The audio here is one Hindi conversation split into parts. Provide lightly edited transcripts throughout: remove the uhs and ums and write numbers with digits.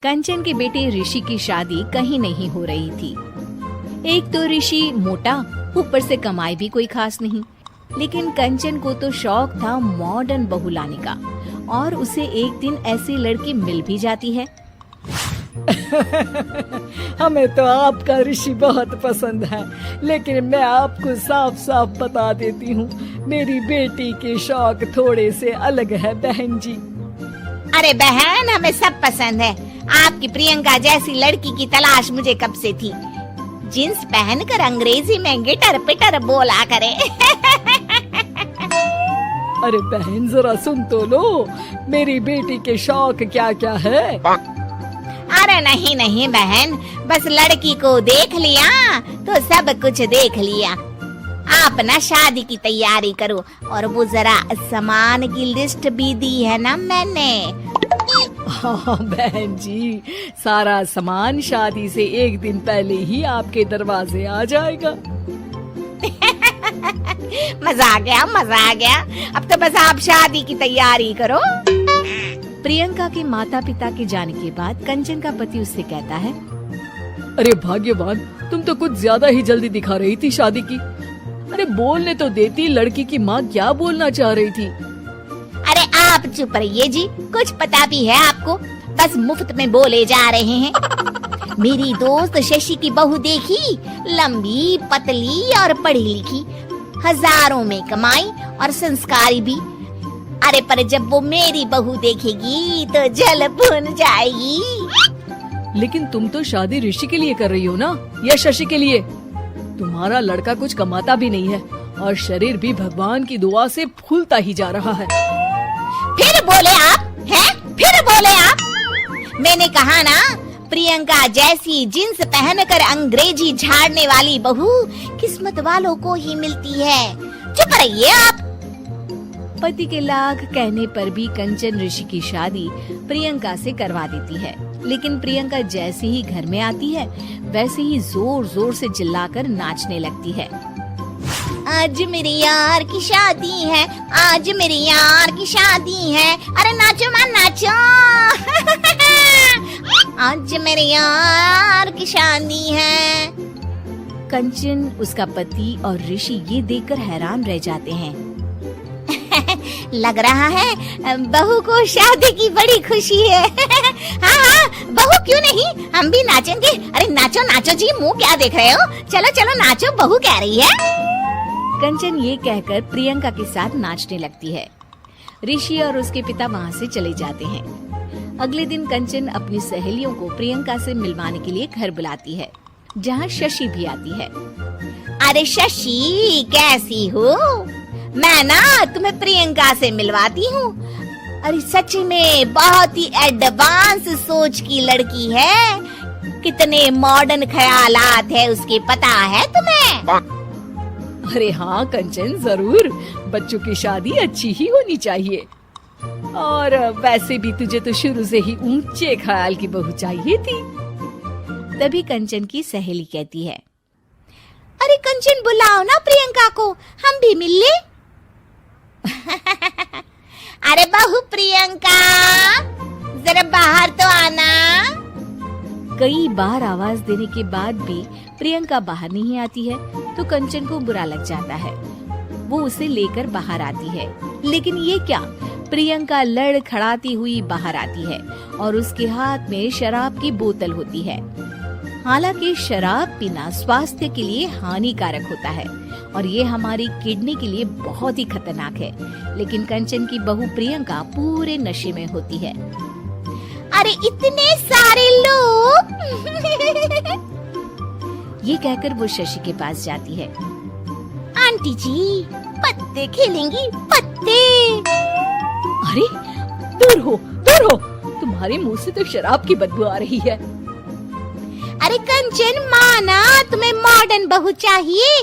कंचन के बेटे ऋषि की शादी कहीं नहीं हो रही थी। एक तो ऋषि मोटा, ऊपर से कमाई भी कोई खास नहीं। लेकिन कंचन को तो शौक था मॉडर्न बहू लाने का, और उसे एक दिन ऐसी लड़की मिल भी जाती है। हमें तो आपका ऋषि बहुत पसंद है, लेकिन मैं आपको साफ साफ बता देती हूँ, मेरी बेटी के शौक थोड़े से अलग है बहन जी। अरे बहन, हमें सब पसंद है। आपकी प्रियंका जैसी लड़की की तलाश मुझे कब से थी। जींस पहनकर अंग्रेजी में गिटर पिटर बोला करे। अरे बहन, जरा सुन तो लो, मेरी बेटी के शौक क्या क्या है। अरे नहीं नहीं बहन, बस लड़की को देख लिया तो सब कुछ देख लिया। आप ना शादी की तैयारी करो, और वो जरा सामान की लिस्ट भी दी है ना मैंने। हाँ बहन जी, सारा सामान शादी से एक दिन पहले ही आपके दरवाजे आ जाएगा। मजा आ गया, मजा आ गया। अब तो बस आप शादी की तैयारी करो। प्रियंका के माता पिता के जाने के बाद कंचन का पति उससे कहता है, अरे भाग्यवान, तुम तो कुछ ज्यादा ही जल्दी दिखा रही थी शादी की। अरे बोलने तो देती, लड़की की माँ क्या बोलना चाह रही थी। अरे आप चुप रहिए जी, कुछ पता भी है आपको, बस मुफ्त में बोले जा रहे हैं। मेरी दोस्त शशि की बहू देखी, लंबी पतली और पढ़ी लिखी, हजारों में कमाई और संस्कारी भी। अरे पर जब वो मेरी बहू देखेगी तो जल भुन जाएगी। लेकिन तुम तो शादी ऋषि के लिए कर रही हो ना, या शशि के लिए? तुम्हारा लड़का कुछ कमाता भी नहीं है, और शरीर भी भगवान की दुआ से फूलता ही जा रहा है। फिर बोले आप हैं? फिर बोले आप? मैंने कहा ना, प्रियंका जैसी जींस पहनकर अंग्रेजी झाड़ने वाली बहू किस्मत वालों को ही मिलती है। चुप रहिए आप। पति के लाख कहने पर भी कंचन ऋषि की शादी प्रियंका से करवा देती है। लेकिन प्रियंका जैसे ही घर में आती है, वैसे ही जोर जोर से चिल्लाकर नाचने लगती है। आज मेरे यार की शादी है, आज मेरे यार की शादी है। अरे नाचो मां नाचो। आज मेरे यार की शादी है। कंचन, उसका पति और ऋषि ये देखकर हैरान रह जाते हैं। लग रहा है बहू को शादी की बड़ी खुशी है। हाँ हाँ, बहू क्यों नहीं, हम भी नाचेंगे। अरे नाचो नाचो जी, मुंह क्या देख रहे हो, चलो चलो नाचो, बहू कह रही है। कंचन ये कहकर प्रियंका के साथ नाचने लगती है। ऋषि और उसके पिता वहाँ से चले जाते हैं। अगले दिन कंचन अपनी सहेलियों को प्रियंका से मिलवाने के लिए घर बुलाती है, जहाँ शशि भी आती है। अरे शशि, कैसी हो? मैं ना तुम्हें प्रियंका से मिलवाती हूँ। अरे सच में बहुत ही एडवांस सोच की लड़की है। कितने मॉडर्न ख्यालात है उसके, पता है तुम्हें? अरे हाँ कंचन, जरूर। बच्चों की शादी अच्छी ही होनी चाहिए, और वैसे भी तुझे तो शुरू से ही ऊंचे ख्याल की बहू चाहिए थी। तभी कंचन की सहेली कहती है, अरे कंचन, बुलाओ ना प्रियंका को, हम भी मिल ले। अरे बहू प्रियंका, जरा बाहर तो आना। कई बार आवाज देने के बाद भी प्रियंका बाहर नहीं आती है, तो कंचन को बुरा लग जाता है। वो उसे लेकर बाहर आती है, लेकिन ये क्या, प्रियंका लड़खड़ाती हुई बाहर आती है, और उसके हाथ में शराब की बोतल होती है। हालांकि शराब पीना स्वास्थ्य के लिए हानिकारक होता है, और ये हमारी किडनी के लिए बहुत ही खतरनाक है। लेकिन कंचन की बहू प्रियंका पूरे नशे में होती है। अरे इतने सारे लोग। ये कहकर वो शशि के पास जाती है। आंटी जी, पत्ते खेलेंगी, पत्ते। अरे दूर हो, दूर हो, तुम्हारे मुंह से तो शराब की बदबू आ रही है। अरे कंचन, माना तुम्हें मॉडर्न बहू चाहिए,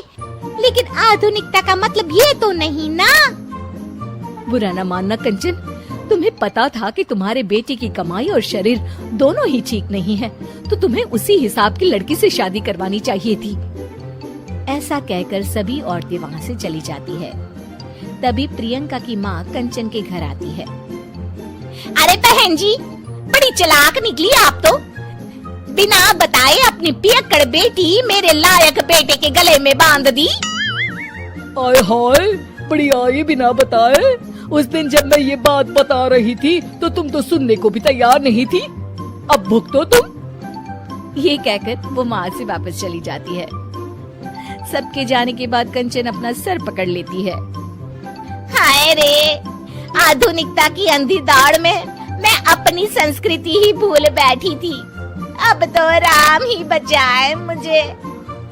लेकिन आधुनिकता का मतलब ये तो नहीं ना। बुरा न मानना कंचन, तुम्हें पता था कि तुम्हारे बेटे की कमाई और शरीर दोनों ही ठीक नहीं है, तो तुम्हें उसी हिसाब की लड़की से शादी करवानी चाहिए थी। ऐसा कहकर सभी औरतें वहाँ से चली जाती है। तभी प्रियंका की माँ कंचन के घर आती है। अरे बहन जी, बड़ी चालाक निकली आप तो। बिना बताए अपनी पियक्कड़ बेटी मेरे लायक बेटे के गले में बांध दी। आय हाय, बड़ी आई बिना बताए। उस दिन जब मैं ये बात बता रही थी तो तुम तो सुनने को भी तैयार नहीं थी। अब भुगतो तुम। ये कहकर वो माँ से वापस चली जाती है। सबके जाने के बाद कंचन अपना सर पकड़ लेती है। हाय रे, आधुनिकता की अंधी दौड़ में मैं अपनी संस्कृति ही भूल बैठी थी। अब तो राम ही बचाए मुझे।